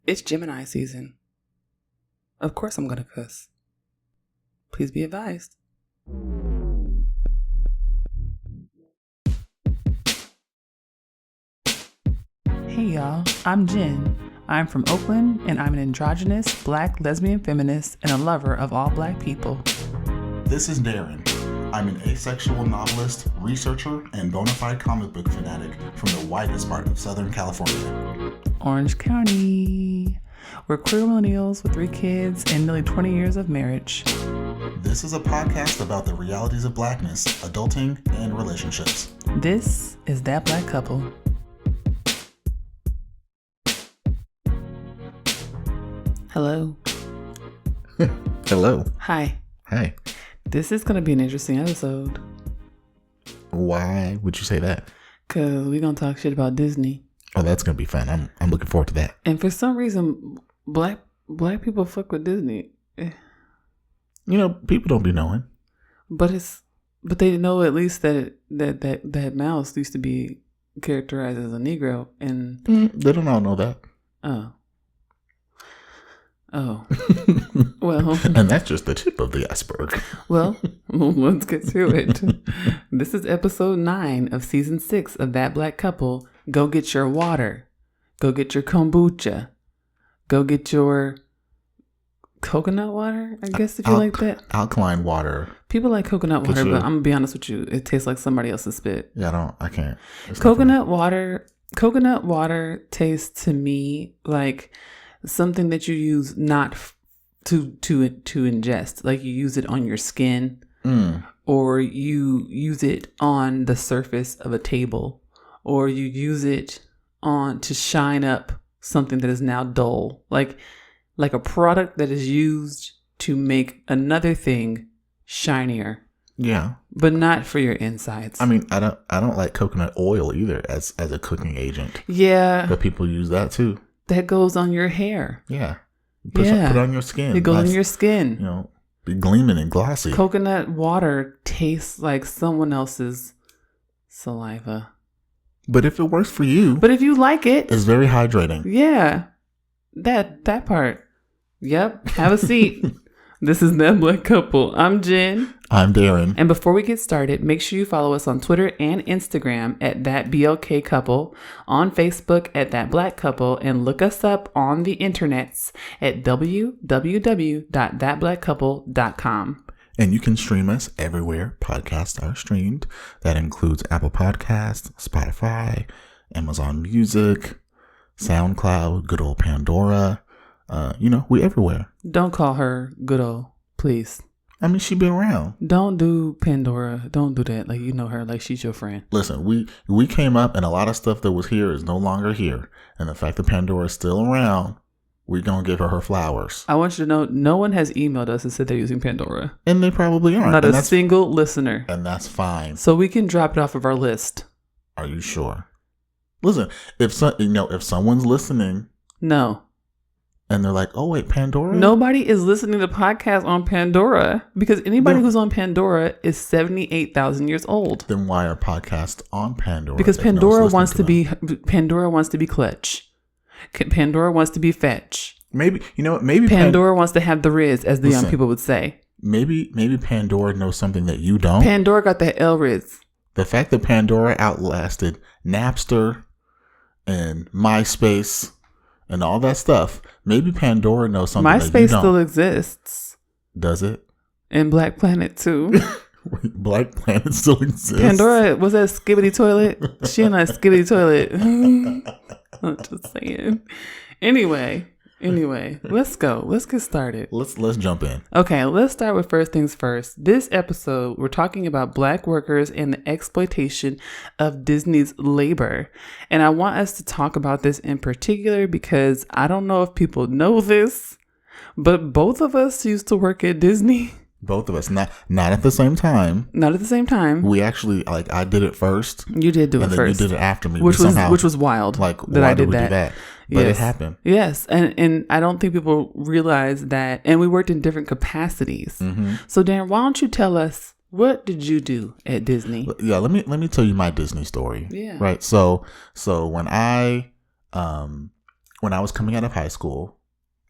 It's Gemini season. Of course I'm gonna cuss. Please be advised. Hey y'all, I'm Jenn. I'm from Oakland and I'm an androgynous, black, lesbian feminist and a lover of all black people. This is Daren. I'm an asexual novelist, researcher, and bona fide comic book fanatic from the widest part of Southern California. Orange County. We're queer millennials with 3 kids and nearly 20 years of marriage. This is a podcast about the realities of blackness, adulting, and relationships. This is That Black Couple. Hello. Hello. Hi. Hi. This is going to be an interesting episode. Why would you say that? Because we're going to talk shit about Disney. Oh, that's going to be fun. I'm looking forward to that. And for some reason, black people fuck with Disney. You know, people don't be knowing. But they know at least that mouse used to be characterized as a Negro. And they don't all know that. Oh. Well. And that's just the tip of the iceberg. Well, let's get to it. This is episode 9 of season 6 of That Black Couple. Go get your water. Go get your kombucha. Go get your coconut water, I guess, if you like that. Alkaline water. People like coconut water, but I'm going to be honest with you. It tastes like somebody else's spit. Yeah, I can't. Coconut water tastes to me like something that you use not to ingest. Like you use it on your skin or you use it on the surface of a table or you use it on to shine up something that is now dull. Like a product that is used to make another thing shinier. Yeah. But not for your insides. I mean, I don't like coconut oil either as a cooking agent. Yeah. But people use that too. That goes on your hair. Yeah. Put it on your skin. It goes on your skin. You know, be gleaming and glossy. Coconut water tastes like someone else's saliva. But if it works for you. But if you like it. It's very hydrating. Yeah. That part. Yep. Have a seat. This is That Black Couple. I'm Jenn. I'm Daren. And before we get started, make sure you follow us on Twitter and Instagram at That BLK Couple, on Facebook at That Black Couple, and look us up on the internets at www.thatblackcouple.com. And you can stream us everywhere podcasts are streamed. That includes Apple Podcasts, Spotify, Amazon Music, SoundCloud, good old Pandora. We everywhere. Don't call her good old, please. I mean, she been around. Don't do Pandora. Don't do that. Like, you know her, like she's your friend. Listen, we came up and a lot of stuff that was here is no longer here. And the fact that Pandora is still around, we're going to give her flowers. I want you to know, no one has emailed us and said they're using Pandora. And they probably aren't. Not a single listener. And that's fine. So we can drop it off of our list. Are you sure? Listen, if someone's listening. No. And they're like, oh, wait, Pandora? Nobody is listening to podcasts on Pandora because anybody who's on Pandora is 78,000 years old. Then why are podcasts on Pandora? Because Pandora wants to be clutch. Pandora wants to be fetch. Maybe Pandora wants to have the Riz, as the young people would say. Maybe Pandora knows something that you don't. Pandora got that L Riz. The fact that Pandora outlasted Napster and MySpace and all that stuff. Maybe Pandora knows something that you don't. MySpace still exists. Does it? And Black Planet too. Black Planet still exists. Pandora was that Skibbity Toilet? She and I Skibbity Toilet. I'm just saying. Anyway, let's go. Let's get started. Let's jump in. Okay, let's start with first things first. This episode, we're talking about Black workers and the exploitation of Disney's labor. And I want us to talk about this in particular because I don't know if people know this, but both of us used to work at Disney. Both of us, not at the same time. Not at the same time. We actually, I did it first. You did do it first. And then you did it after me. Which was wild. Like, that why I did we that. do that? But it happened. Yes. And I don't think people realize that. And we worked in different capacities. Mm-hmm. So, Daren, why don't you tell us, what did you do at Disney? Yeah, let me tell you my Disney story. Yeah. Right. So when I when I was coming out of high school,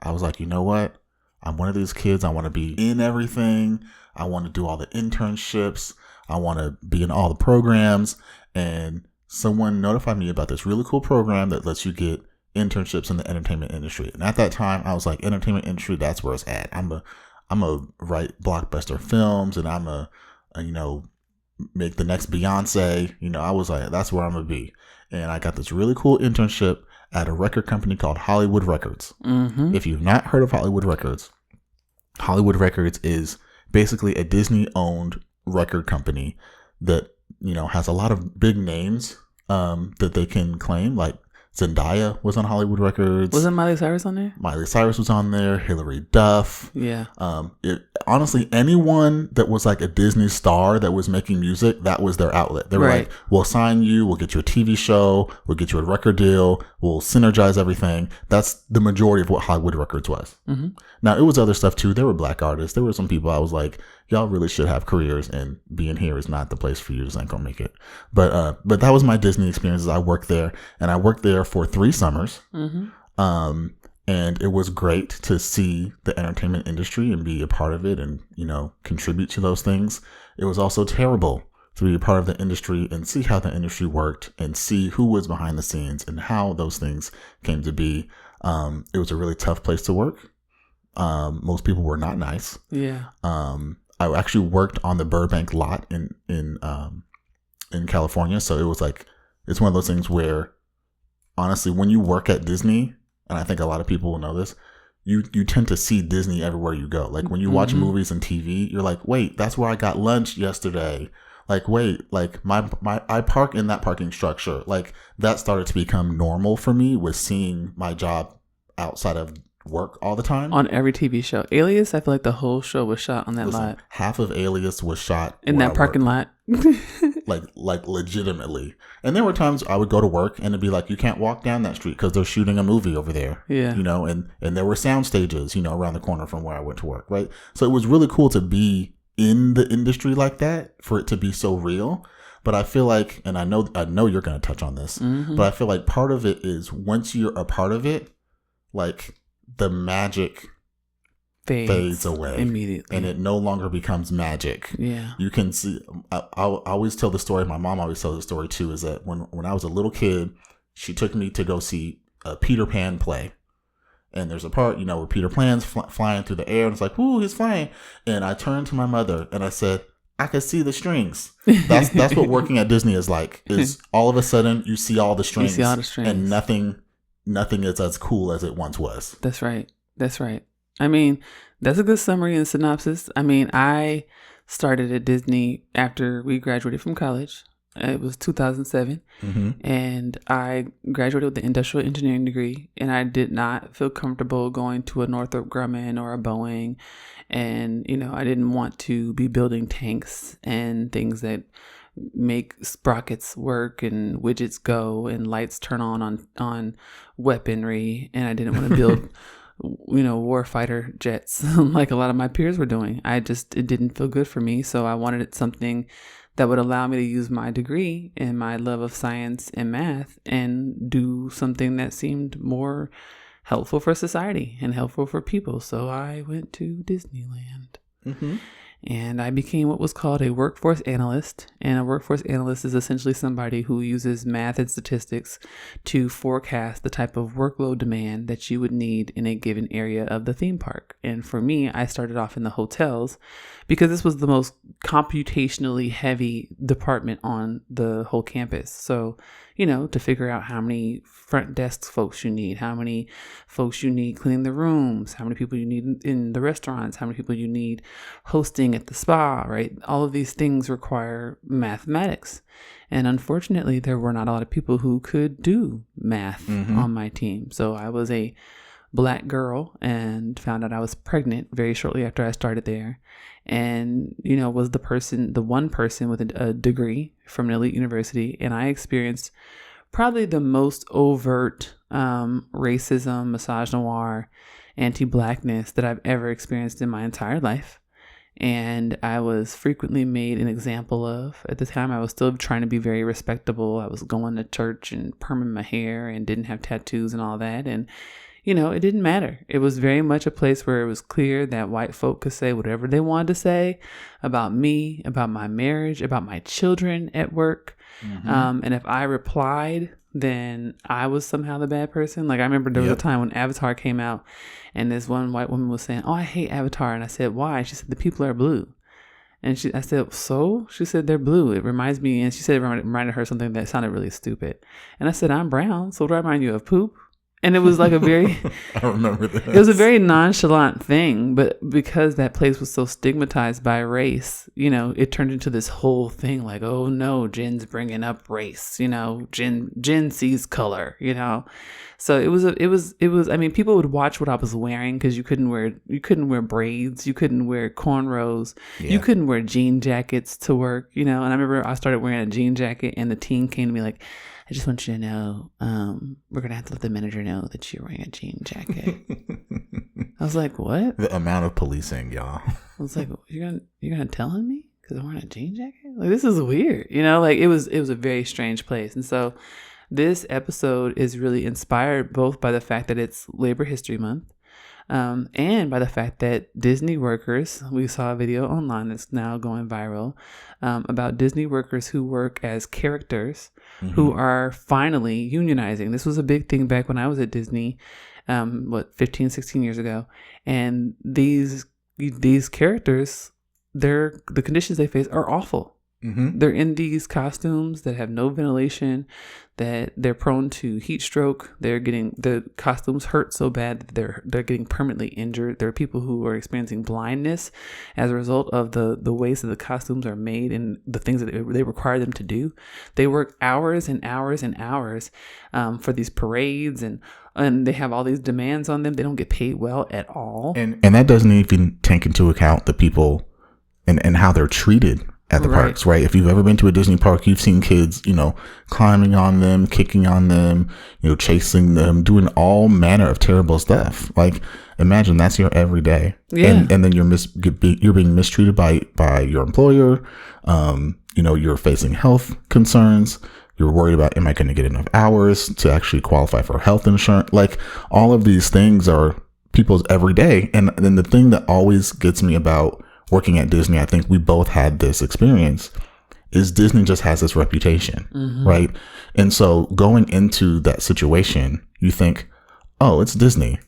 I was like, you know what? I'm one of these kids. I want to be in everything. I want to do all the internships. I want to be in all the programs. And someone notified me about this really cool program that lets you get internships in the entertainment industry. And at that time, I was like, entertainment industry, that's where it's at. I'm a write blockbuster films, and I'm a make the next Beyonce. I was like, that's where I'm gonna be. And I got this really cool internship at a record company called Hollywood Records. Mm-hmm. If you've not heard of Hollywood Records is basically a Disney-owned record company that, has a lot of big names that they can claim. Like Zendaya was on Hollywood Records. Wasn't Miley Cyrus on there? Miley Cyrus was on there. Hilary Duff. Yeah. Honestly, anyone that was like a Disney star that was making music, that was their outlet. They were like, we'll sign you. We'll get you a TV show. We'll get you a record deal. We'll synergize everything. That's the majority of what Hollywood Records was. Mm-hmm. Now, it was other stuff too. There were black artists. There were some people I was like, y'all really should have careers, and being here is not the place for you. Just ain't gonna make it. But that was my Disney experiences. I worked there, and I worked there for 3 summers. Mm-hmm. And it was great to see the entertainment industry and be a part of it and, contribute to those things. It was also terrible to be a part of the industry and see how the industry worked and see who was behind the scenes and how those things came to be. It was a really tough place to work. Most people were not nice. Yeah. I actually worked on the Burbank lot in California. So it was like, it's one of those things where, honestly, when you work at Disney, and I think a lot of people will know this, you tend to see Disney everywhere you go. Like when you watch movies and TV, you're like, wait, that's where I got lunch yesterday. Like, wait, like I park in that parking structure. Like that started to become normal for me, with seeing my job outside of work all the time. On every TV show. Alias, I feel like the whole show was shot on that lot. Half of Alias was shot in that parking lot. like legitimately. And there were times I would go to work and it'd be like, you can't walk down that street because they're shooting a movie over there. Yeah. And there were sound stages, around the corner from where I went to work. Right. So it was really cool to be in the industry like that, for it to be so real. But I feel like, and I know you're going to touch on this, but I feel like part of it is, once you're a part of it, like the magic fades away immediately, and it no longer becomes magic. Yeah. You can see, I always tell the story, my mom always tells the story too, is that when I was a little kid, she took me to go see a Peter Pan play. And there's a part, where Peter Pan's flying through the air, and it's like, ooh, he's flying. And I turned to my mother and I said, I could see the strings. That's what working at Disney is like. Is all of a sudden you see all the strings, and nothing is as cool as it once was. That's right. I mean, that's a good summary and synopsis. I mean, I started at Disney after we graduated from college. It was 2007, and I graduated with the industrial engineering degree, and I did not feel comfortable going to a Northrop Grumman or a Boeing, and, I didn't want to be building tanks and things that make sprockets work and widgets go and lights turn on weaponry, and I didn't want to build warfighter jets like a lot of my peers were doing. It didn't feel good for me, so I wanted something that would allow me to use my degree and my love of science and math and do something that seemed more helpful for society and helpful for people. So I went to Disneyland. And I became what was called a workforce analyst. And a workforce analyst is essentially somebody who uses math and statistics to forecast the type of workload demand that you would need in a given area of the theme park. And for me, I started off in the hotels because this was the most computationally heavy department on the whole campus. So, to figure out how many front desk folks you need, how many folks you need cleaning the rooms, how many people you need in the restaurants, how many people you need hosting at the spa, right? All of these things require mathematics. And unfortunately, there were not a lot of people who could do math on my team. So I was a Black girl and found out I was pregnant very shortly after I started there. And, was the one person with a degree from an elite university. And I experienced probably the most overt racism, misogynoir, anti-Blackness that I've ever experienced in my entire life. and I was frequently made an example of. At the time, I was still trying to be very respectable. I was going to church and perming my hair and didn't have tattoos and all that. And, it didn't matter. It was very much a place where it was clear that white folk could say whatever they wanted to say about me, about my marriage, about my children at work. And if I replied, then I was somehow the bad person. Like, I remember there was a time when Avatar came out and this one white woman was saying, "Oh, I hate Avatar." And I said, "Why?" She said, "The people are blue." And I said, "So?" She said, "They're blue. It reminds me." And she said it reminded her something that sounded really stupid. And I said, "I'm brown. So what do I remind you of? Poop?" And it was like a very, I remember this. It was a very nonchalant thing, but because that place was so stigmatized by race, it turned into this whole thing like, oh no, Jen's bringing up race, Jen sees color, So it was, I mean, people would watch what I was wearing because you couldn't wear braids. You couldn't wear cornrows. Yeah. You couldn't wear jean jackets to work, and I remember I started wearing a jean jacket and the teen came to me like, "I just want you to know, we're going to have to let the manager know that you're wearing a jean jacket." I was like, "What?" The amount of policing, y'all. I was like, you're gonna tell on me because I'm wearing a jean jacket? Like, this is weird. Like it was a very strange place. And so this episode is really inspired both by the fact that it's Labor History Month, and by the fact that Disney workers, we saw a video online that's now going viral, about Disney workers who work as characters who are finally unionizing. This was a big thing back when I was at Disney, 15, 16 years ago. And these characters, the conditions they face are awful. They're in these costumes that have no ventilation, that they're prone to heat stroke. The costumes hurt so bad that they're getting permanently injured. There are people who are experiencing blindness as a result of the ways that the costumes are made and the things that they require them to do. They work hours and hours and hours for these parades, and they have all these demands on them. They don't get paid well at all. And that doesn't even take into account the people and how they're treated at the parks, right? If you've ever been to a Disney park, you've seen kids, climbing on them, kicking on them, chasing them, doing all manner of terrible stuff. Like, imagine that's your everyday. Yeah. And then you're being mistreated by your employer. You're facing health concerns. You're worried about, am I going to get enough hours to actually qualify for health insurance? Like, all of these things are people's everyday. And then the thing that always gets me about working at Disney, I think we both had this experience, is Disney just has this reputation, right? And so going into that situation, you think, oh, it's Disney.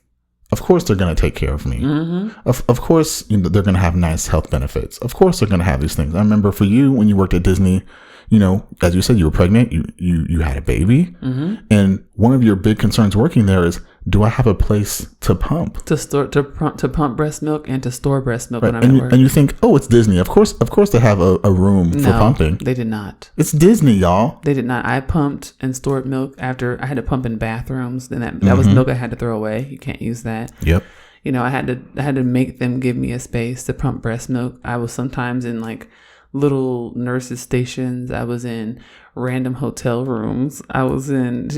Of course they're going to take care of me. Of course they're going to have nice health benefits. Of course they're going to have these things. I remember for you, when you worked at Disney, as you said, you were pregnant, you had a baby. And one of your big concerns working there is, do I have a place to pump? To pump breast milk and to store breast milk, right. when I'm at work. And you think, oh, it's Disney. Of course they have a room for pumping. They did not. It's Disney, y'all. They did not. I pumped and stored milk after I had to pump in bathrooms. And that was milk I had to throw away. You can't use that. Yep. I had to make them give me a space to pump breast milk. I was sometimes in like little nurses stations. I was in random hotel rooms. I was in,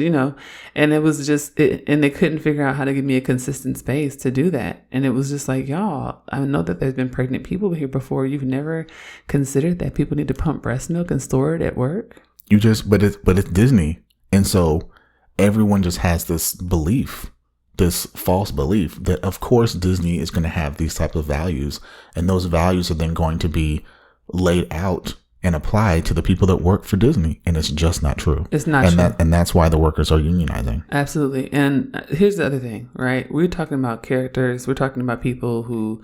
and it was just, and they couldn't figure out how to give me a consistent space to do that. And it was just like, y'all, I know that there's been pregnant people here before. You've never considered that people need to pump breast milk and store it at work? But it's Disney. And so everyone just has this belief, this false belief that of course Disney is going to have these types of values, and those values are then going to be laid out and applied to the people that work for Disney. And it's just not true. It's not true. And that's why the workers are unionizing. Absolutely. And here's the other thing, right? We're talking about characters. We're talking about people who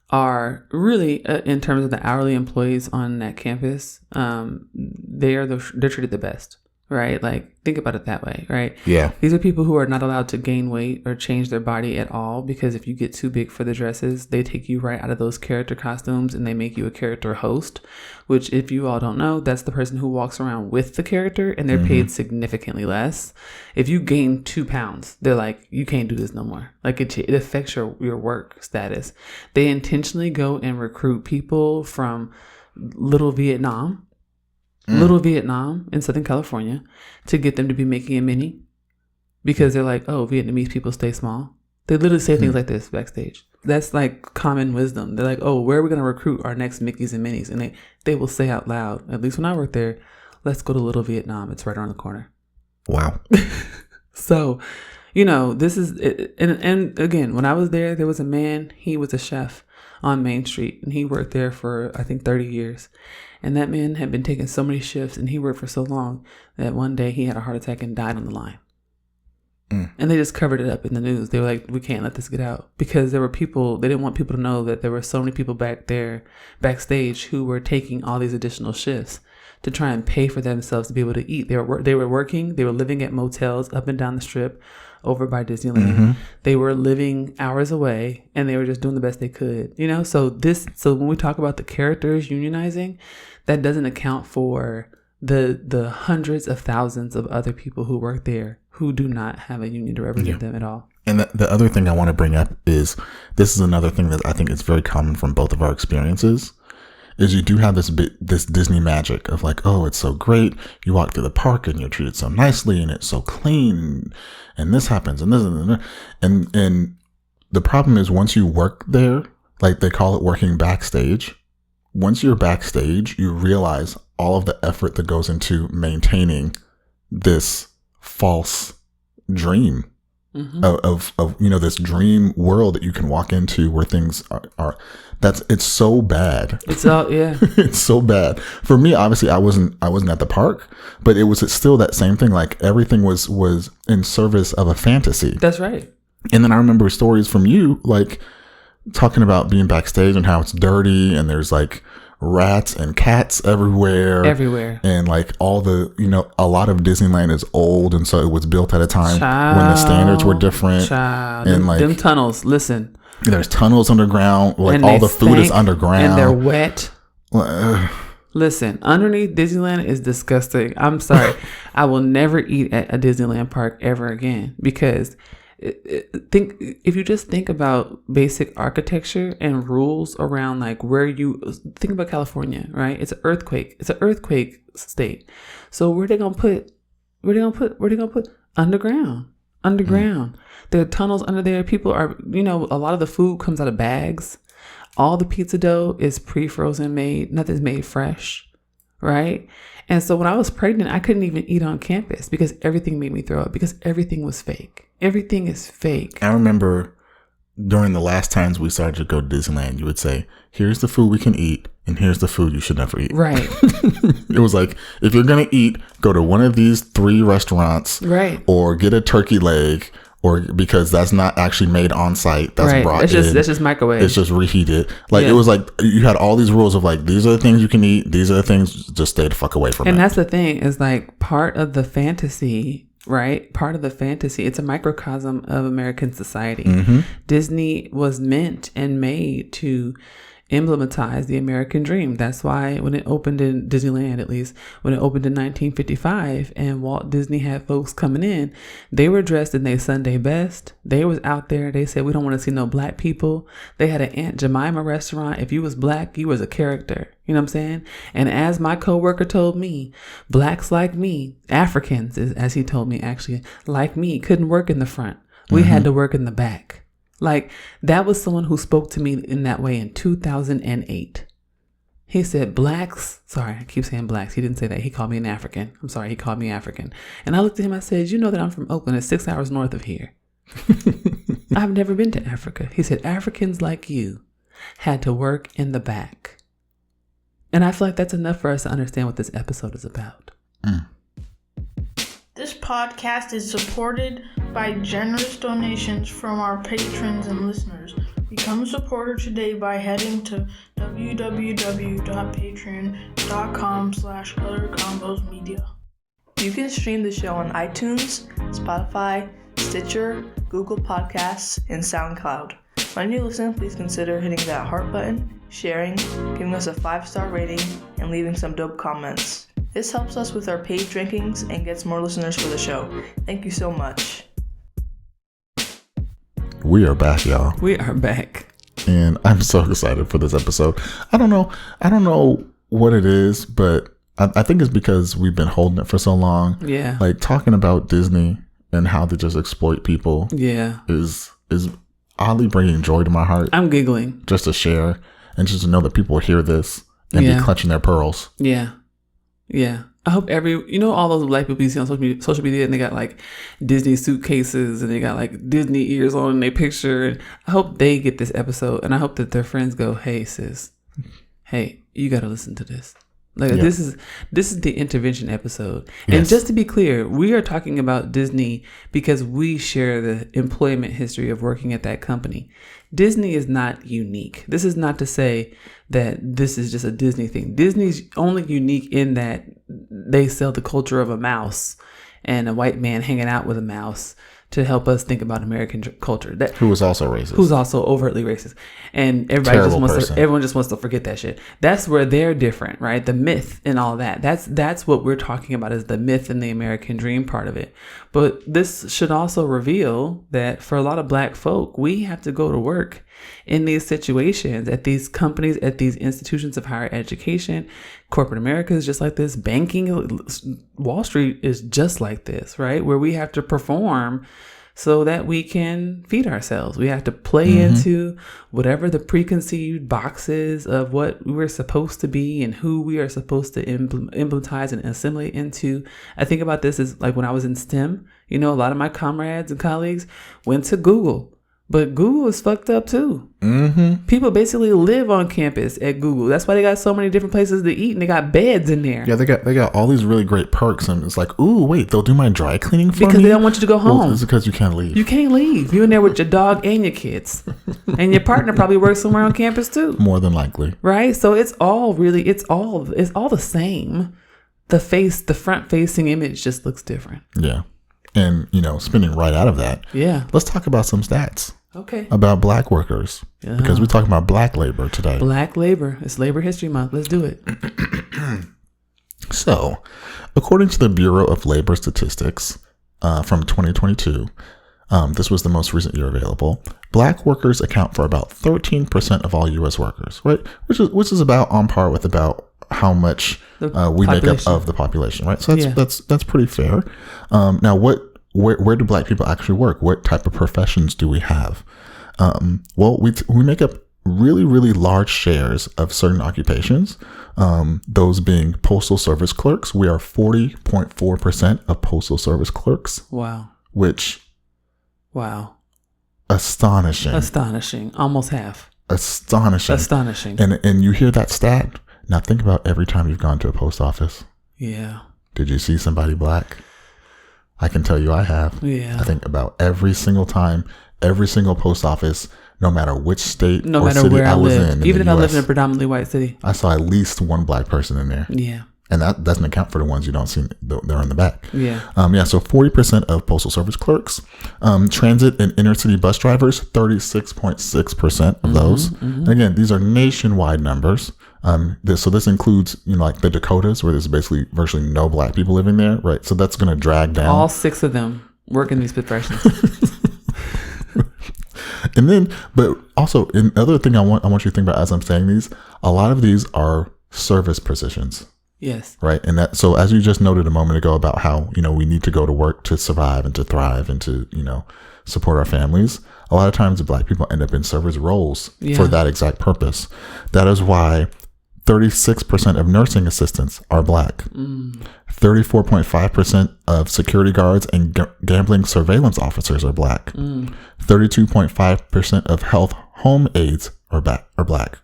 are really, in terms of the hourly employees on that campus, they're treated the best. Right? Like, think about it that way, right? Yeah. These are people who are not allowed to gain weight or change their body at all, because if you get too big for the dresses, they take you right out of those character costumes and they make you a character host, which, if you all don't know, that's the person who walks around with the character, and they're paid significantly less. If you gain 2 pounds, they're like, you can't do this no more. Like, it affects your work status. They intentionally go and recruit people from Little Vietnam in Southern California to get them to be making a mini, because they're like, oh, Vietnamese people stay small. They literally say things like this backstage. that's like common wisdom. They're like, oh, where are we going to recruit our next Mickeys and Minnies? And they will say out loud, at least when I worked there, let's go to Little Vietnam. It's right around the corner. Wow. So, this is, and again, when I was there was a man, he was a chef on Main Street, and he worked there for, I think, 30 years. And that man had been taking so many shifts, and he worked for so long that one day he had a heart attack and died on the line. And they just covered it up in the news. They were like, we can't let this get out, because there were people, they didn't want people to know that there were so many people back there, backstage, who were taking all these additional shifts to try and pay for themselves to be able to eat. They were working, they were living at motels up and down the strip over by Disneyland. Mm-hmm. They were living hours away, and they were just doing the best they could, So when we talk about the characters unionizing, that doesn't account for the hundreds of thousands of other people who work there who do not have a union to represent them at all. And the other thing I want to bring up is, this is another thing that I think is very common from both of our experiences, is you do have this Disney magic of like, oh, it's so great. You walk through the park and you're treated so nicely and it's so clean and this happens and this and the problem is, once you work there, like they call it working backstage, once you're backstage, you realize all of the effort that goes into maintaining this false dream of this dream world that you can walk into where things are it's so bad. It's all, yeah. It's so bad. For me, obviously, I wasn't at the park, but it's still that same thing. Like, everything was in service of a fantasy. That's right. And then I remember stories from you, like, talking about being backstage and how it's dirty and there's like rats and cats everywhere. And like all the, a lot of Disneyland is old, and so it was built at a time when the standards were different. And them tunnels, listen. There's tunnels underground, like all the food is underground. And they're wet. Listen, underneath Disneyland is disgusting. I'm sorry. I will never eat at a Disneyland park ever again, because if you just think about basic architecture and rules around, like, where you think about California, right? It's an earthquake state. So where they gonna put underground. There are tunnels under there. People are, a lot of the food comes out of bags. All the pizza dough is pre-frozen made. Nothing's made fresh, right? And so when I was pregnant, I couldn't even eat on campus because everything made me throw up, because everything was fake. Everything is fake. I remember during the last times we started to go to Disneyland, you would say, here's the food we can eat, and here's the food you should never eat. Right. It was like, if you're going to eat, go to one of these 3 restaurants. Right. Or get a turkey leg, or because that's not actually made on site. That's right. Brought in. That's just microwave. It's just reheated. Like, It was like you had all these rules of like, these are the things you can eat. These are the things, just stay the fuck away from it. And that's the thing, is like part of the fantasy, right? Part of the fantasy. It's a microcosm of American society. Mm-hmm. Disney was meant and made to emblematize the American dream. That's why when it opened in Disneyland, at least when it opened in 1955, and Walt Disney had folks coming in, they were dressed in their Sunday best. They was out there. They said, we don't want to see no black people. They had an Aunt Jemima restaurant. If you was black, you was a character. You know what I'm saying? And as my coworker told me, blacks like me, Africans, as he told me, actually, like me, couldn't work in the front. We had to work in the back. Like, that was someone who spoke to me in that way in 2008. He said, blacks, sorry, I keep saying blacks. He didn't say that. He called me an African. I'm sorry, he called me African. And I looked at him, I said, you know that I'm from Oakland. It's 6 hours north of here. I've never been to Africa. He said, Africans like you had to work in the back. And I feel like that's enough for us to understand what this episode is about. This podcast is supported by generous donations from our patrons and listeners. Become a supporter today by heading to www.patreon.com/colorcombosmedia. You can stream the show on iTunes, Spotify, Stitcher, Google Podcasts, and SoundCloud. When you listen, please consider hitting that heart button, sharing, giving us a 5-star rating, and leaving some dope comments. This helps us with our page rankings and gets more listeners for the show. Thank you so much. We are back, y'all. We are back. And I'm so excited for this episode. I don't know what it is, but I think it's because we've been holding it for so long. Yeah. Like, talking about Disney and how they just exploit people. Yeah. Is oddly bringing joy to my heart. I'm giggling. Just to share and just to know that people hear this and be clutching their pearls. Yeah. Yeah. I hope all those black people you see on social media and they got like Disney suitcases and they got like Disney ears on in their picture. And I hope they get this episode and I hope that their friends go, hey, sis, hey, you got to listen to this. Like this is the intervention episode. Yes. And just to be clear, we are talking about Disney because we share the employment history of working at that company. Disney is not unique. This is not to say that this is just a Disney thing. Disney's only unique in that they sell the culture of a mouse and a white man hanging out with a mouse to help us think about American culture. Who was also racist. Who's also overtly racist. And everyone just wants to forget that shit. That's where they're different, right? The myth and all that. That's what we're talking about is the myth and the American dream part of it. But this should also reveal that for a lot of black folk, we have to go to work in these situations, at these companies, at these institutions of higher education. Corporate America is just like this. Banking, Wall Street is just like this, right? Where we have to perform so that we can feed ourselves. We have to play into whatever the preconceived boxes of what we're supposed to be and who we are supposed to implementize and assimilate into. I think about this as like when I was in STEM, a lot of my comrades and colleagues went to Google. But Google is fucked up too. Mm-hmm. People basically live on campus at Google. That's why they got so many different places to eat and they got beds in there. Yeah, they got all these really great perks, and it's like, ooh, wait, they'll do my dry cleaning for me? Because they don't want you to go home. Well, it's because you can't leave. You can't leave. You're in there with your dog and your kids. And your partner probably works somewhere on campus too. More than likely. Right? So it's all the same. The front facing image just looks different. Yeah. And, spinning right out of that. Yeah. Let's talk about some stats. Okay. About black workers. Yeah. Because we're talking about black labor today. Black labor. It's Labor History Month. Let's do it. So, according to the Bureau of Labor Statistics from 2022, this was the most recent year available, black workers account for about 13% of all U.S. workers, right? Which is about on par with about how much we make up of the population, right? So that's pretty fair. Now, where do black people actually work? What type of professions do we have? Well, we make up really, really large shares of certain occupations. Those being postal service clerks. We are 40.4% of postal service clerks. Wow. Wow. Astonishing. Almost half. Astonishing. And you hear that stat? Now think about every time you've gone to a post office. Yeah. Did you see somebody black? I can tell you I have. Yeah. I think about every single time, every single post office, no matter which state no or matter city where I was lived. in Even if the I US, lived in a predominantly white city. I saw at least one black person in there. Yeah. And that doesn't account for the ones you don't see. They're in the back. Yeah. So 40% of postal service clerks, transit and inner city bus drivers, 36.6% of those. Mm-hmm. And again, these are nationwide numbers. So this includes, like the Dakotas, where there's basically virtually no black people living there, right? So that's going to drag down. All 6 of them work in these professions. And then, but also another thing I want you to think about as I'm saying these, a lot of these are service positions. Yes. Right. And so as you just noted a moment ago about how, we need to go to work to survive and to thrive and to, support our families. A lot of times the black people end up in service roles for that exact purpose. That is why 36% of nursing assistants are black. 34.5% of security guards and gambling surveillance officers are black. 32.5% of health home aides are black.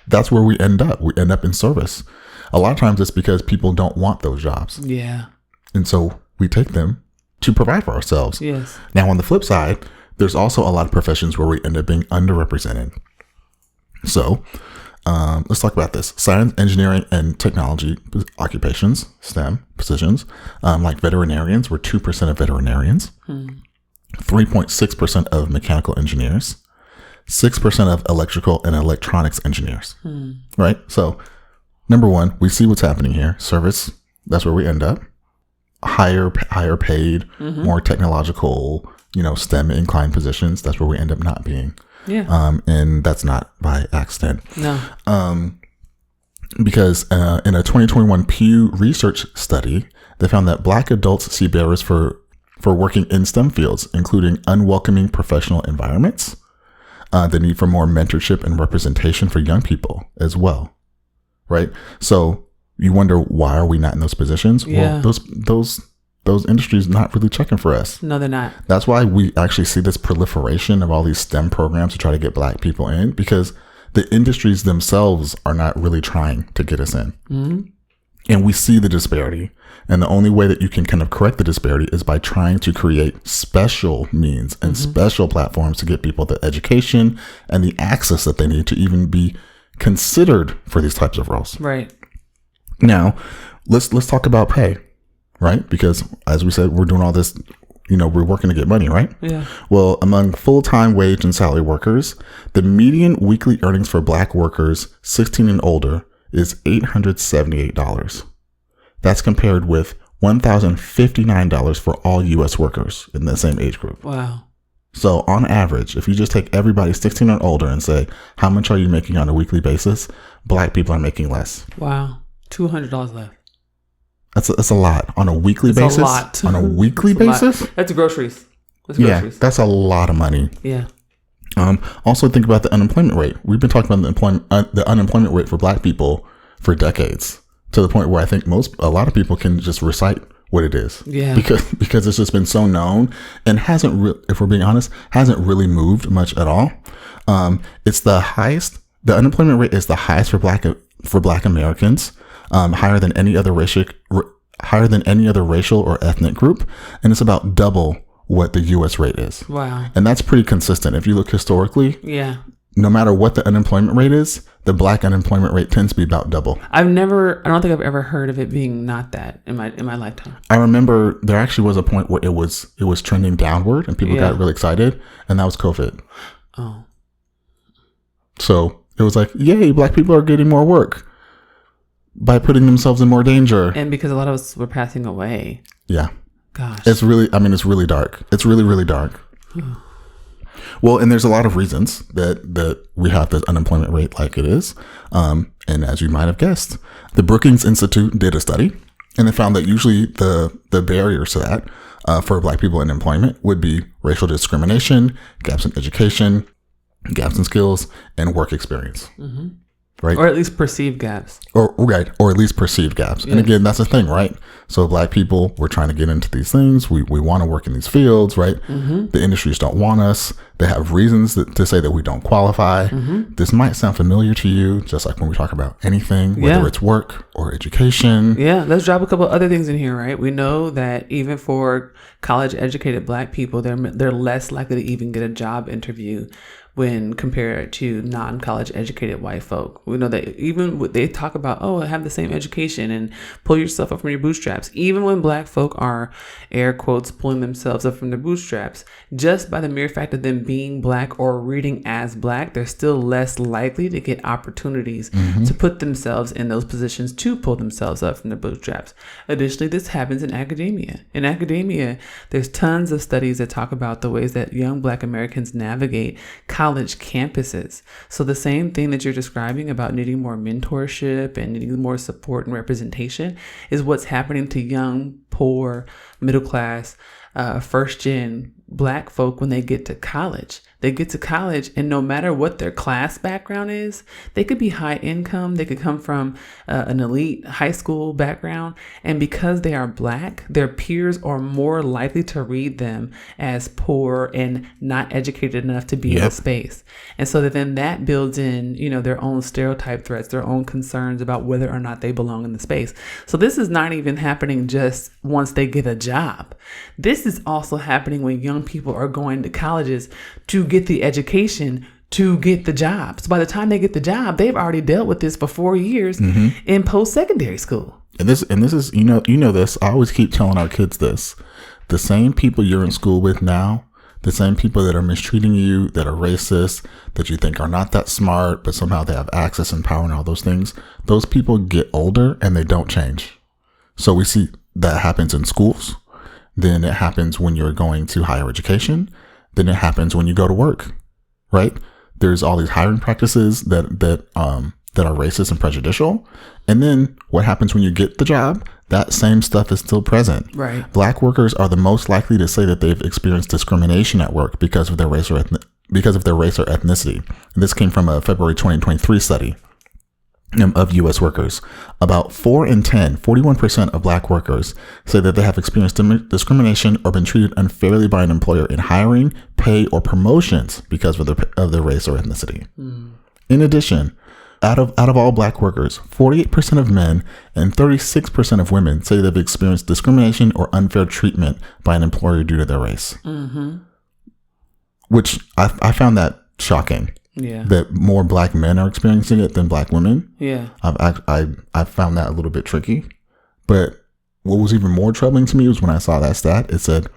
That's where we end up. We end up in service. A lot of times it's because people don't want those jobs. Yeah. And so we take them to provide for ourselves. Yes. Now, on the flip side, there's also a lot of professions where we end up being underrepresented. So let's talk about this. Science, engineering, and technology occupations, STEM positions, like veterinarians, we're 2% of veterinarians, 3.6% of mechanical engineers, 6% of electrical and electronics engineers, right? So number one, we see what's happening here. Service, that's where we end up. Higher paid, more technological, STEM inclined positions. That's where we end up not being. Yeah. And that's not by accident. No. Because in a 2021 Pew Research study, they found that black adults see barriers for for working in STEM fields, including unwelcoming professional environments, the need for more mentorship and representation for young people as well, right? So you wonder, why are we not in those positions? Yeah. Well, those industries not really checking for us. No, they're not. That's why we actually see this proliferation of all these STEM programs to try to get Black people in, because the industries themselves are not really trying to get us in. Mm-hmm. And we see the disparity. And the only way that you can kind of correct the disparity is by trying to create special means and special platforms to get people the education and the access that they need to even be considered for these types of roles. Right. Now, let's talk about pay, right? Because as we said, we're doing all this, we're working to get money, right? Yeah. Well, among full-time wage and salary workers, the median weekly earnings for Black workers 16 and older is $878. That's compared with $1,059 for all U.S. workers in the same age group. Wow. So on average, if you just take everybody 16 and older and say, how much are you making on a weekly basis? Black people are making less. Wow. $200 left. That's a lot on a weekly basis. A lot. On a weekly basis? That's groceries. Yeah, that's a lot of money. Yeah. Also think about the unemployment rate. We've been talking about the unemployment rate for Black people for decades, to the point where I think a lot of people can just recite what it is. Yeah. Because it's just been so known and if we're being honest, hasn't really moved much at all. It's the highest. The unemployment rate is the highest for Black Americans, higher than any other racial or ethnic group, and it's about double what the U.S. rate is. Wow. And that's pretty consistent. If you look historically, yeah, no matter what the unemployment rate is, the Black unemployment rate tends to be about double. I don't think I've ever heard of it being not that in my lifetime. I remember there actually was a point where it was trending downward and people got really excited, and that was COVID. Oh. So it was like, yay, Black people are getting more work by putting themselves in more danger. And because a lot of us were passing away. Yeah. Gosh. It's really dark. It's really, really dark. Well, and there's a lot of reasons that we have this unemployment rate like it is. And as you might have guessed, the Brookings Institute did a study, and they found that usually the barriers to that for Black people in employment would be racial discrimination, gaps in education, gaps in skills, and work experience. Mm-hmm. Right. Or at least perceived gaps. Or at least perceived gaps. Yes. And again, that's the thing, right? So Black people, we're trying to get into these things. We want to work in these fields, right? Mm-hmm. The industries don't want us. They have reasons to say that we don't qualify. Mm-hmm. This might sound familiar to you, just like when we talk about anything, whether it's work or education. Yeah, let's drop a couple other things in here, right? We know that even for college-educated Black people, they're less likely to even get a job interview when compared to non-college educated white folk. We know that even they talk about, have the same education and pull yourself up from your bootstraps. Even when Black folk are, air quotes, pulling themselves up from their bootstraps, just by the mere fact of them being Black or reading as Black, they're still less likely to get opportunities to put themselves in those positions to pull themselves up from their bootstraps. Additionally, this happens in academia. In academia, there's tons of studies that talk about the ways that young Black Americans navigate college campuses. So the same thing that you're describing about needing more mentorship and needing more support and representation is what's happening to young, poor, middle class, first gen Black folk when they get to college. They get to college, and no matter what their class background is, they could be high income, they could come from an elite high school background, and because they are Black, their peers are more likely to read them as poor and not educated enough to be in the space. And so then that builds in, their own stereotype threats, their own concerns about whether or not they belong in the space. So this is not even happening just once they get a job. This is also happening when young people are going to colleges to get the education to get the job. So by the time they get the job, they've already dealt with this for 4 years in post-secondary school. And this is, this, I always keep telling our kids this. The same people you're in school with now, the same people that are mistreating you, that are racist, that you think are not that smart, but somehow they have access and power and all those things, those people get older and they don't change. So we see that happens in schools. Then it happens when you're going to higher education. Then it happens when you go to work, right? There's all these hiring practices that that are racist and prejudicial. And then what happens when you get the job? That same stuff is still present. Right. Black workers are the most likely to say that they've experienced discrimination at work because of their race or ethnicity. And this came from a February 2023 study of U.S. workers. About 4 in 10, 41% of Black workers say that they have experienced discrimination or been treated unfairly by an employer in hiring, pay, or promotions because of their race or ethnicity. In addition, out of all Black workers, 48% of men and 36% of women say they've experienced discrimination or unfair treatment by an employer due to their race. Which I found that shocking. Yeah. That more Black men are experiencing it than Black women. Yeah. I found that a little bit tricky. But what was even more troubling to me was when I saw that stat. It said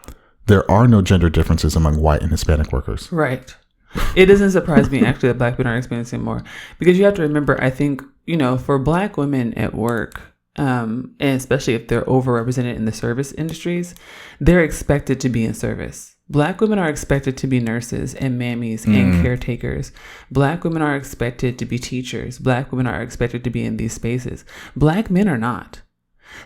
there are no gender differences among white and Hispanic workers. Right. It doesn't surprise me actually that Black women are experiencing more, because you have to remember, I think, for Black women at work, and especially if they're overrepresented in the service industries, they're expected to be in service. Black women are expected to be nurses and mammies and caretakers. Black women are expected to be teachers. Black women are expected to be in these spaces. Black men are not.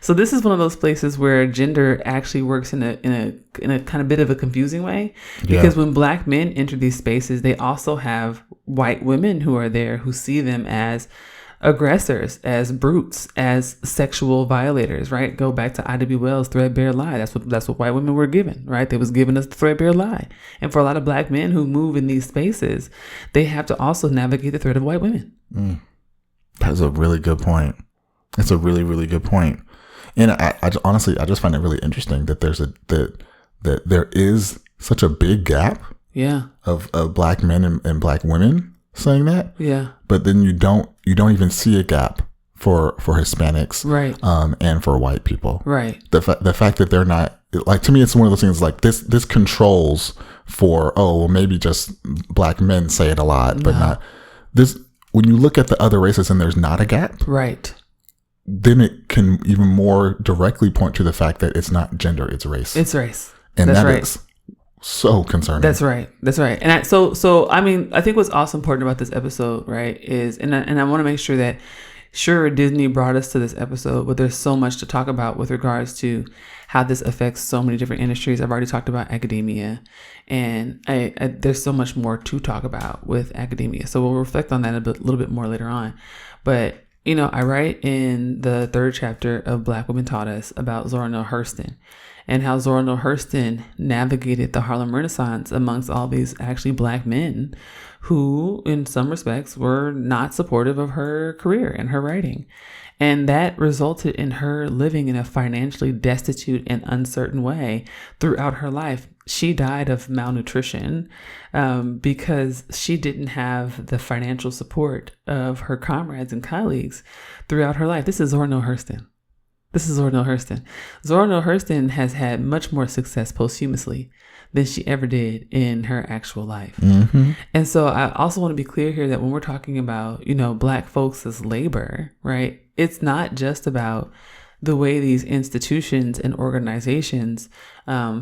So this is one of those places where gender actually works in a kind of bit of a confusing way, because when Black men enter these spaces, they also have white women who are there who see them as aggressors, as brutes, as sexual violators, right? Go back to I.W. Wells' threadbare lie. That's what white women were given, right? They was giving us the threadbare lie. And for a lot of Black men who move in these spaces, they have to also navigate the threat of white women. That's a really good point. It's a really, really good point. And I honestly just find it really interesting that that there is such a big gap of Black men and Black women saying that. Yeah. But then you don't even see a gap for Hispanics, right? And for white people, right? The fact that they're not, like, to me, it's one of those things like this controls for, maybe just Black men say it a lot, but not this. When you look at the other races and there's not a gap, right? Then it can even more directly point to the fact that it's not gender, it's race. It's race. And that's right. Is so concerning. That's right. That's right. And so I mean, I think what's also important about this episode, right, is, and I want to make sure that, sure, Disney brought us to this episode, but there's so much to talk about with regards to how this affects so many different industries. I've already talked about academia, and there's so much more to talk about with academia. So we'll reflect on that a little bit more later on. But I write in the 3rd chapter of Black Women Taught Us about Zora Neale Hurston, and how Zora Neale Hurston navigated the Harlem Renaissance amongst all these actually Black men who, in some respects, were not supportive of her career and her writing. And that resulted in her living in a financially destitute and uncertain way throughout her life. She died of malnutrition because she didn't have the financial support of her comrades and colleagues throughout her life. This is Zora Neale Hurston. Zora Neale Hurston has had much more success posthumously than she ever did in her actual life. Mm-hmm. And so I also want to be clear here that when we're talking about, Black folks as labor, right, it's not just about the way these institutions and organizations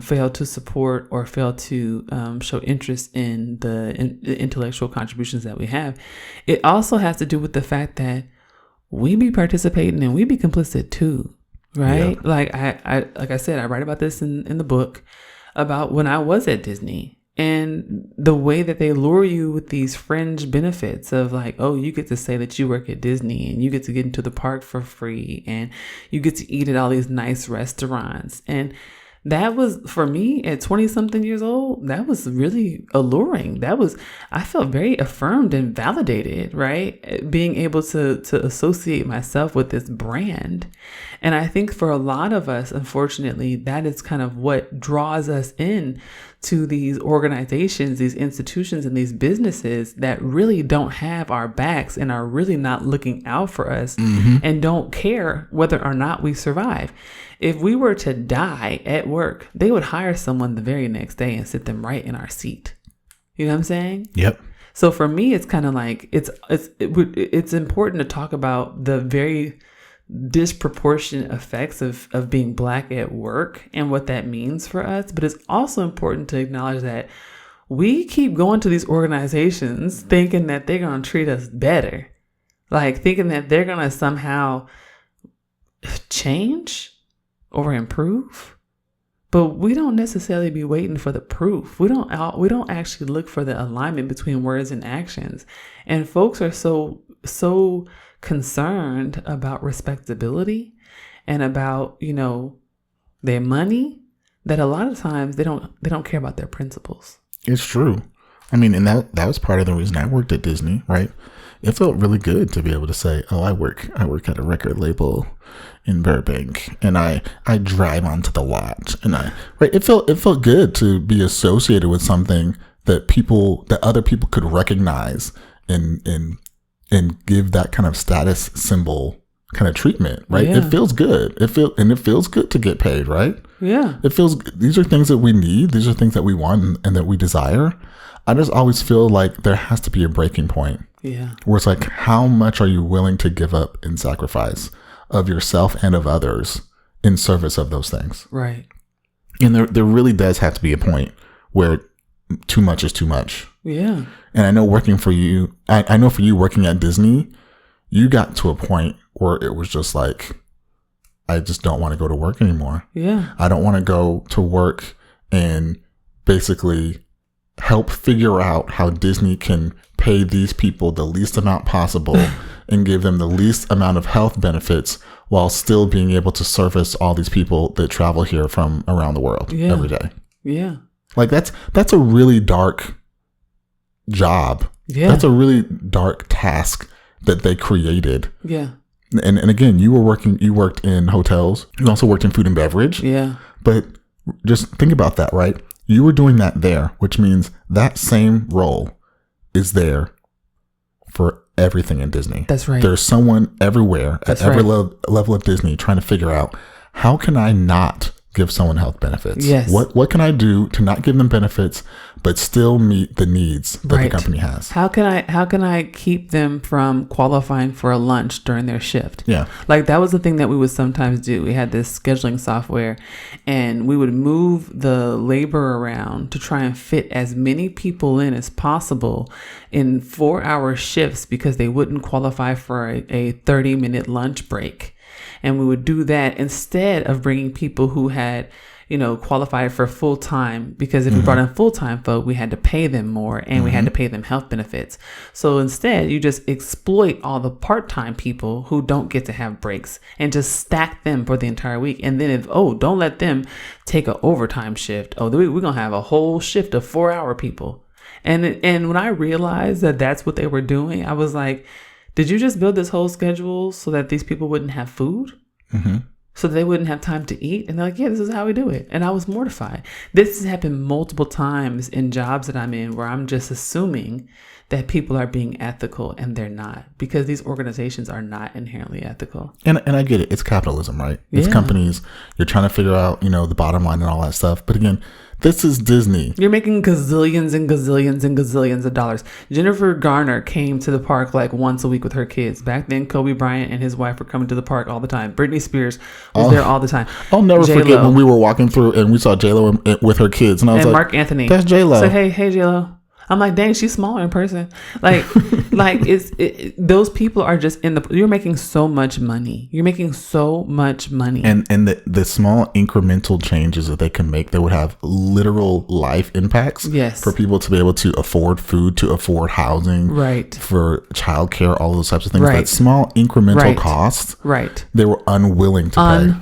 fail to support or fail to show interest in the intellectual contributions that we have. It also has to do with the fact that we be participating and we be complicit too, right? Yeah. Like I said, I write about this in the book about when I was at Disney, and the way that they lure you with these fringe benefits of like, oh, you get to say that you work at Disney and you get to get into the park for free and you get to eat at all these nice restaurants. And that was, for me at 20 something years old, that was really alluring. I felt very affirmed and validated, right? Being able to associate myself with this brand. And I think for a lot of us, unfortunately, that is kind of what draws us in to these organizations, these institutions, and these businesses that really don't have our backs and are really not looking out for us, mm-hmm. and don't care whether or not we survive. If we were to die at work, they would hire someone the very next day and sit them right in our seat. You know what I'm saying? Yep. So for me, it's kind of like it's important to talk about the very disproportionate effects of being Black at work and what that means for us. But it's also important to acknowledge that we keep going to these organizations thinking that they're going to treat us better, like thinking that they're going to somehow change or improve. But we don't necessarily be waiting for the proof. We don't actually look for the alignment between words and actions. And folks are so concerned about respectability and about, their money that a lot of times they don't care about their principles. It's true. I mean, and that was part of the reason I worked at Disney, right? It felt really good to be able to say, oh, I work at a record label in Burbank, and I drive onto the lot, and it felt good to be associated with something that other people could recognize and give that kind of status symbol kind of treatment, right? Yeah. It feels good. It feels good to get paid, right? Yeah. These are things that we need. These are things that we want and that we desire. I just always feel like there has to be a breaking point. Yeah. Where it's like, how much are you willing to give up in sacrifice of yourself and of others in service of those things? Right. And there really does have to be a point where too much is too much. Yeah. And I know working for you, I know for you working at Disney, you got to a point where it was just like, I just don't want to go to work anymore. Yeah. I don't want to go to work and basically help figure out how Disney can pay these people the least amount possible and give them the least amount of health benefits while still being able to service all these people that travel here from around the world every day. Yeah. Like that's a really dark job. Yeah. That's a really dark task that they created. Yeah. And again, you worked in hotels. You also worked in food and beverage. Yeah. But just think about that, right? You were doing that there, which means that same role is there for everything in Disney. That's right. There's someone everywhere at every level of Disney trying to figure out, how can I not give someone health benefits? Yes. What can I do to not give them benefits but still meet the needs that the company has? How can I keep them from qualifying for a lunch during their shift? Yeah. Like that was the thing that we would sometimes do. We had this scheduling software and we would move the labor around to try and fit as many people in as possible in 4-hour shifts because they wouldn't qualify for a 30-minute lunch break. And we would do that instead of bringing people who had, qualified for full time, because if we brought in full time folk, we had to pay them more and we had to pay them health benefits. So instead, you just exploit all the part time people who don't get to have breaks and just stack them for the entire week. And then don't let them take an overtime shift. We're going to have a whole shift of 4-hour people. And when I realized that that's what they were doing, I was like, did you just build this whole schedule so that these people wouldn't have food? Mm-hmm. So that they wouldn't have time to eat? And they're like, yeah, this is how we do it. And I was mortified. This has happened multiple times in jobs that I'm in where I'm just assuming that people are being ethical and they're not, because these organizations are not inherently ethical. And I get it. It's capitalism, right? It's companies. You're trying to figure out, the bottom line and all that stuff. But again, this is Disney. You're making gazillions and gazillions and gazillions of dollars. Jennifer Garner came to the park like once a week with her kids. Back then, Kobe Bryant and his wife were coming to the park all the time. Britney Spears was there all the time. I'll never forget when we were walking through and we saw J-Lo with her kids. And I was like, Mark Anthony. That's J-Lo. So, hey, J-Lo. I'm like, dang, she's smaller in person. Like those people are just you're making so much money. You're making so much money. And the small incremental changes that they can make that would have literal life impacts. Yes. For people to be able to afford food, to afford housing. Right. For childcare, all those types of things. Right. That small incremental cost. Right. They were unwilling to pay.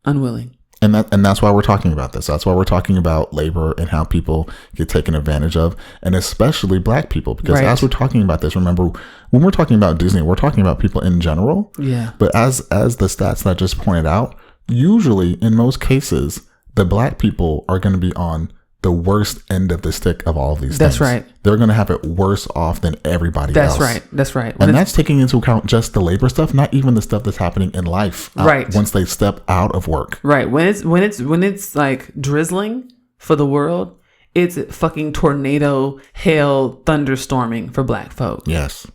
Unwilling. And that's why we're talking about this. That's why we're talking about labor and how people get taken advantage of, and especially Black people. Because as we're talking about this, remember, when we're talking about Disney, we're talking about people in general. Yeah. But as the stats that I just pointed out, usually in most cases, the Black people are going to be on the worst end of the stick of all of these things. That's right. They're going to have it worse off than everybody else. That's right. And that's taking into account just the labor stuff, not even the stuff that's happening in life. Once they step out of work. Right. When it's like drizzling for the world, it's fucking tornado, hail, thunderstorming for Black folk. Yes.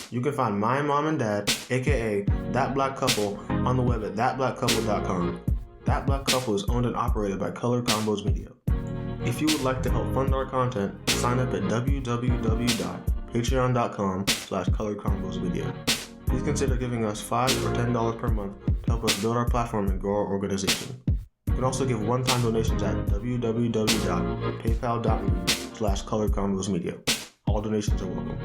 You can find my mom and dad, aka That Black Couple, on the web at thatblackcouple.com. That Black Couple is owned and operated by Color Combos Media. If you would like to help fund our content, sign up at www.thatblackcouple.com. patreon.com/coloredconvosvideo. Please consider giving us $5 or $10 per month to help us build our platform and grow our organization. You can also give one-time donations at www.paypal.me/coloredconvosmedia. All donations are welcome.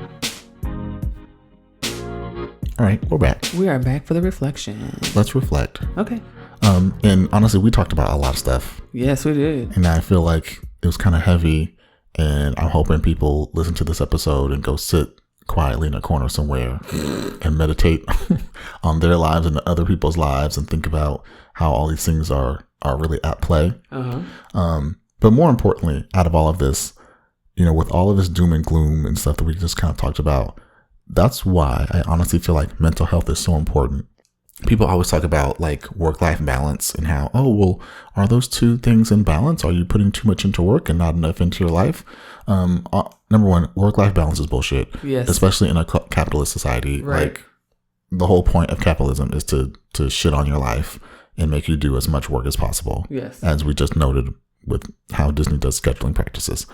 All right, we're back. We are back for the reflection. Let's reflect. Okay. And honestly, we talked about a lot of stuff. Yes, we did. And I feel like it was kind of heavy. And I'm hoping people listen to this episode and go sit quietly in a corner somewhere and meditate on their lives and other people's lives and think about how all these things are really at play. But more importantly, out of all of this, with all of this doom and gloom and stuff that we just kind of talked about, that's why I honestly feel like mental health is so important. People always talk about like work-life balance and how, are those two things in balance? Are you putting too much into work and not enough into your life? Number one, work-life balance is bullshit. Yes. Especially in a capitalist society. Right. Like the whole point of capitalism is to shit on your life and make you do as much work as possible. Yes. As we just noted with how Disney does scheduling practices.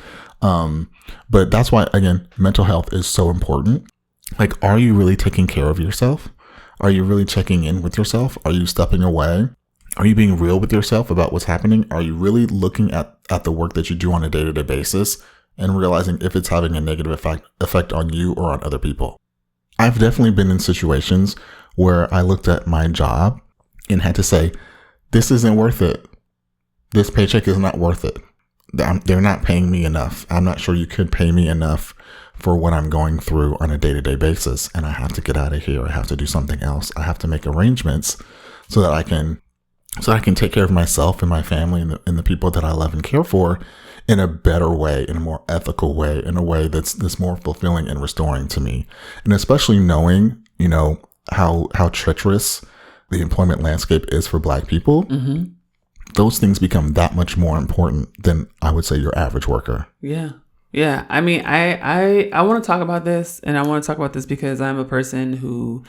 But that's why, again, mental health is so important. Like, are you really taking care of yourself? Are you really checking in with yourself? Are you stepping away? Are you being real with yourself about what's happening? Are you really looking at the work that you do on a day-to-day basis and realizing if it's having a negative effect on you or on other people? I've definitely been in situations where I looked at my job and had to say, this isn't worth it. This paycheck is not worth it. They're not paying me enough. I'm not sure you could pay me enough for what I'm going through on a day-to-day basis. And I have to get out of here. I have to do something else. I have to make arrangements so that I can take care of myself and my family and the people that I love and care for in a better way, in a more ethical way, in a way that's more fulfilling and restoring to me. And especially knowing, how treacherous the employment landscape is for Black people. Mm-hmm. Those things become that much more important than, I would say, your average worker. Yeah. Yeah. I mean, I want to talk about this, and I want to talk about this because I'm a person who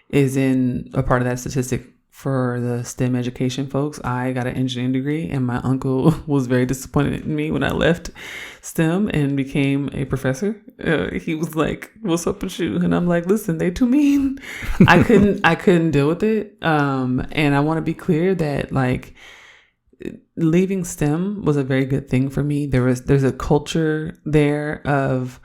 is in a part of that statistic for the STEM education folks. I got an engineering degree, and my uncle was very disappointed in me when I left STEM and became a professor. He was like, "What's up with you?" And I'm like, "Listen, they too mean." I couldn't deal with it. And I want to be clear that like, leaving STEM was a very good thing for me. There's a culture there of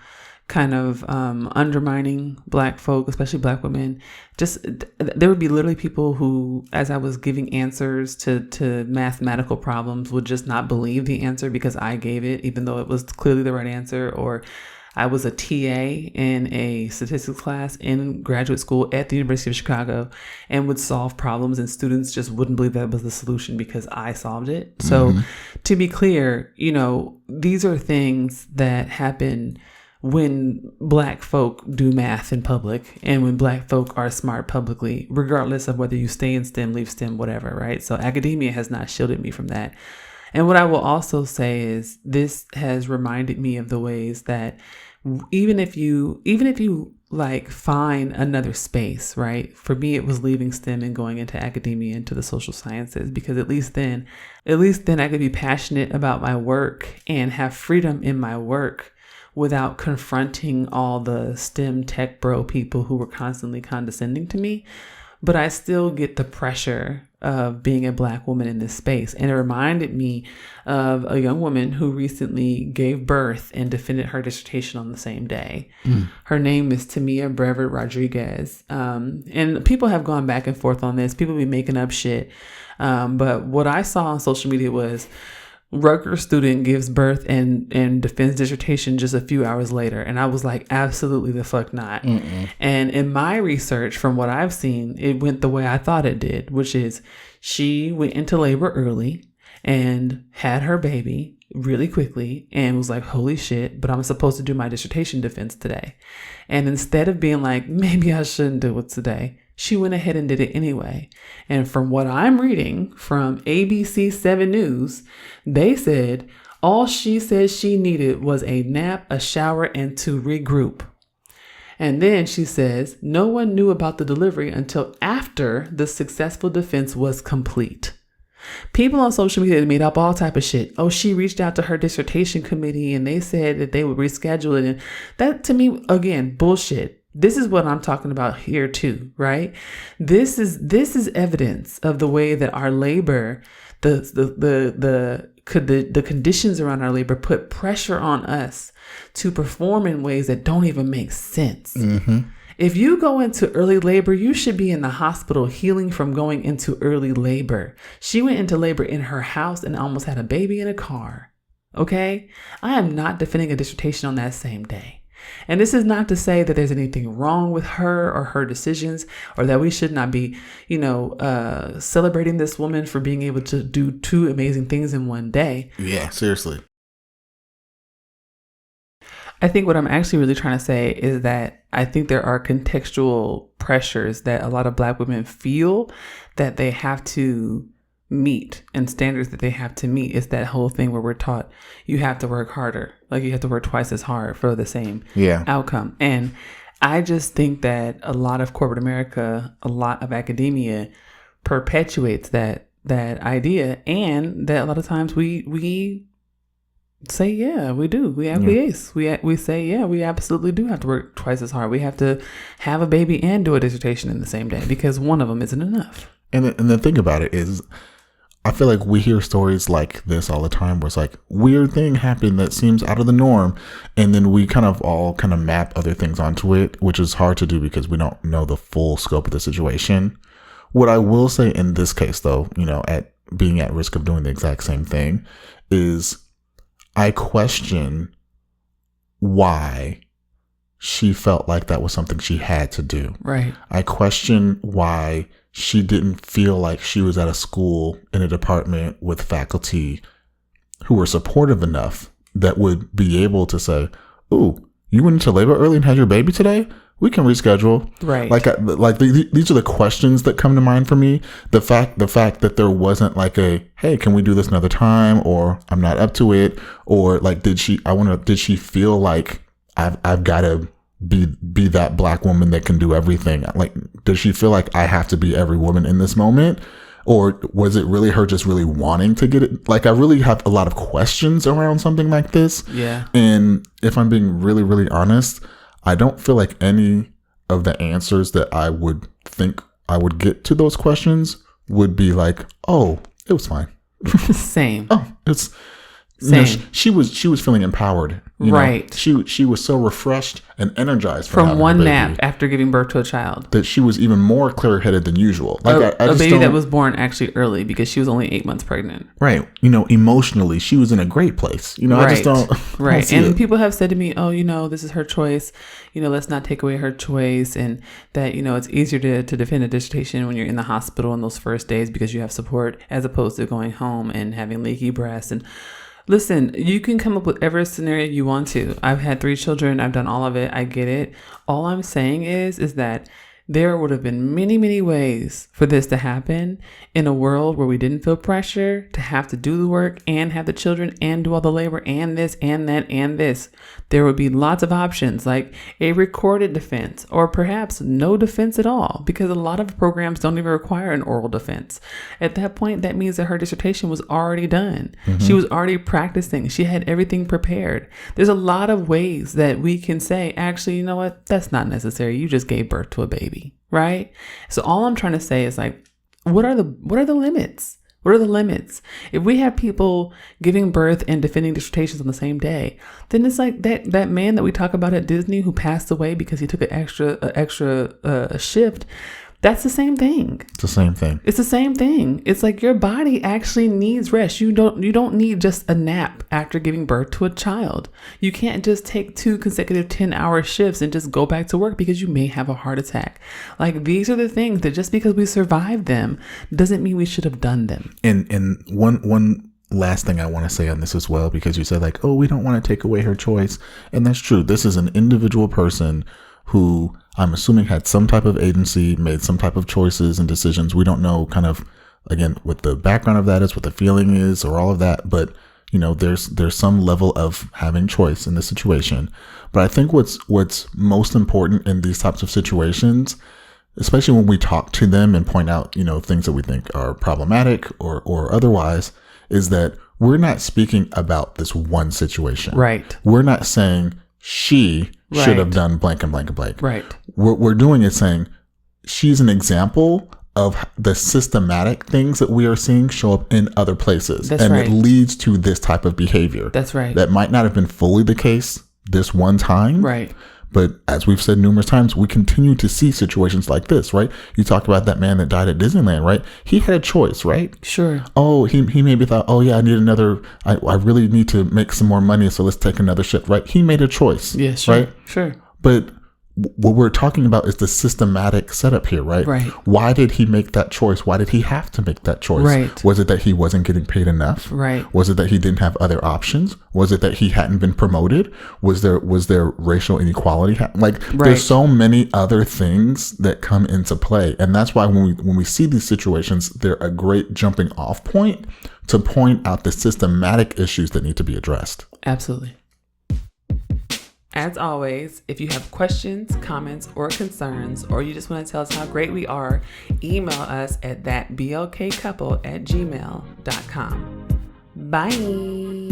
kind of undermining Black folk, especially Black women. Just there would be literally people who, as I was giving answers to mathematical problems, would just not believe the answer because I gave it, even though it was clearly the right answer. Or I was a TA in a statistics class in graduate school at the University of Chicago and would solve problems, and students just wouldn't believe that was the solution because I solved it. So to be clear, these are things that happen when Black folk do math in public and when Black folk are smart publicly, regardless of whether you stay in STEM, leave STEM, whatever, right? So academia has not shielded me from that. And what I will also say is this has reminded me of the ways that even if you like find another space, right? For me, it was leaving STEM and going into academia, into the social sciences, because at least then I could be passionate about my work and have freedom in my work without confronting all the STEM tech bro people who were constantly condescending to me. But I still get the pressure of being a Black woman in this space. And it reminded me of a young woman who recently gave birth and defended her dissertation on the same day. Her name is Tamia Brevet Rodriguez. And people have gone back and forth on this. People be making up shit. But what I saw on social media was Rutgers student gives birth and defends dissertation just a few hours later. And I was like, absolutely the fuck not. And in my research, from what I've seen, it went the way I thought it did, which is she went into labor early and had her baby really quickly and was like, holy shit, but I'm supposed to do my dissertation defense today. And instead of being like, maybe I shouldn't do it today, she went ahead and did it anyway. And from what I'm reading from ABC 7 News, they said all she said she needed was a nap, a shower, and to regroup. And then she says no one knew about the delivery until after the successful defense was complete. People on social media made up all type of shit. Oh, she reached out to her dissertation committee and they said that they would reschedule it. And that, to me, again, bullshit. This is what I'm talking about here too, right? This is evidence of the way that our labor, the conditions around our labor put pressure on us to perform in ways that don't even make sense. Mm-hmm. If you go into early labor, you should be in the hospital healing from going into early labor. She went into labor in her house and almost had a baby in a car. Okay? I am not defending a dissertation on that same day. And this is not to say that there's anything wrong with her or her decisions, or that we should not be, celebrating this woman for being able to do two amazing things in one day. Yeah, seriously. I think what I'm actually really trying to say is that I think there are contextual pressures that a lot of Black women feel that they have to meet, and standards that they have to meet. Is that whole thing where we're taught you have to work harder, like you have to work twice as hard for the same outcome. And I just think that a lot of corporate America, a lot of academia perpetuates that idea, and that a lot of times we say, yeah, we do. We acquiesce. We say, yeah, we absolutely do have to work twice as hard. We have to have a baby and do a dissertation in the same day because one of them isn't enough. And the thing about it is, I feel like we hear stories like this all the time where it's like weird thing happened that seems out of the norm. And then we kind of map other things onto it, which is hard to do because we don't know the full scope of the situation. What I will say in this case, though, at being at risk of doing the exact same thing, is I question why she felt like that was something she had to do. Right. I question why she didn't feel like she was at a school in a department with faculty who were supportive enough that would be able to say, "Ooh, you went into labor early and had your baby today? We can reschedule." Right. These are the questions that come to mind for me. The fact that there wasn't like a, "Hey, can we do this another time?" or "I'm not up to it," or like, did she feel like I've got to be that Black woman that can do everything? Like, does she feel like I have to be every woman in this moment? Or was it really her just really wanting to get it? Like, I really have a lot of questions around something like this. Yeah. And if I'm being really, really honest, I don't feel like any of the answers that I would think I would get to those questions would be like, "Oh, it was fine." Same. Oh, it's same. She was feeling empowered. Right. She was so refreshed and energized from one nap after giving birth to a child that she was even more clear-headed than usual. Like a baby that was born actually early because she was only 8 months pregnant. Right. Emotionally, she was in a great place. Right. I just don't. Right. And people have said to me, "Oh, this is her choice. Let's not take away her choice." And that, it's easier to defend a dissertation when you're in the hospital in those first days because you have support as opposed to going home and having leaky breasts. And listen, you can come up with every scenario you want to. I've had 3 children. I've done all of it. I get it. All I'm saying is that there would have been many, many ways for this to happen in a world where we didn't feel pressure to have to do the work and have the children and do all the labor and this and that and this. There would be lots of options, like a recorded defense or perhaps no defense at all, because a lot of programs don't even require an oral defense. At that point, that means that her dissertation was already done. Mm-hmm. She was already practicing. She had everything prepared. There's a lot of ways that we can say, actually, you know what? That's not necessary. You just gave birth to a baby. Right? So all I'm trying to say is like, what are the limits? What are the limits? If we have people giving birth and defending dissertations on the same day, then it's like that man that we talk about at Disney who passed away because he took an extra shift. That's the same thing. It's the same thing. It's the same thing. It's like your body actually needs rest. You don't need just a nap after giving birth to a child. You can't just take 2 consecutive 10-hour shifts and just go back to work because you may have a heart attack. Like, these are the things that just because we survived them doesn't mean we should have done them. And one last thing I want to say on this as well, because you said like, "Oh, we don't want to take away her choice." And that's true. This is an individual person who I'm assuming had some type of agency, made some type of choices and decisions. We don't know kind of, again, what the background of that is, what the feeling is, or all of that. But, there's some level of having choice in this situation. But I think what's most important in these types of situations, especially when we talk to them and point out, things that we think are problematic or otherwise, is that we're not speaking about this one situation. Right. We're not saying she should have done blank and blank and blank. Right. What we're doing is saying she's an example of the systematic things that we are seeing show up in other places. That's and right. it leads to this type of behavior. That's right. That might not have been fully the case this one time. Right. But as we've said numerous times, we continue to see situations like this, right? You talk about that man that died at Disneyland, right? He had a choice, right? Sure. Oh, he maybe thought, oh yeah, I really need to make some more money, so let's take another shift, right? He made a choice. Yeah, sure. Right? Sure. But what we're talking about is the systematic setup here, right? Right. Why did he make that choice? Why did he have to make that choice? Right. Was it that he wasn't getting paid enough? Right. Was it that he didn't have other options? Was it that he hadn't been promoted? Was there racial inequality? There's so many other things that come into play. And that's why when we see these situations, they're a great jumping off point to point out the systematic issues that need to be addressed. Absolutely. As always, if you have questions, comments, or concerns, or you just want to tell us how great we are, email us at thatblkcouple@gmail.com. Bye.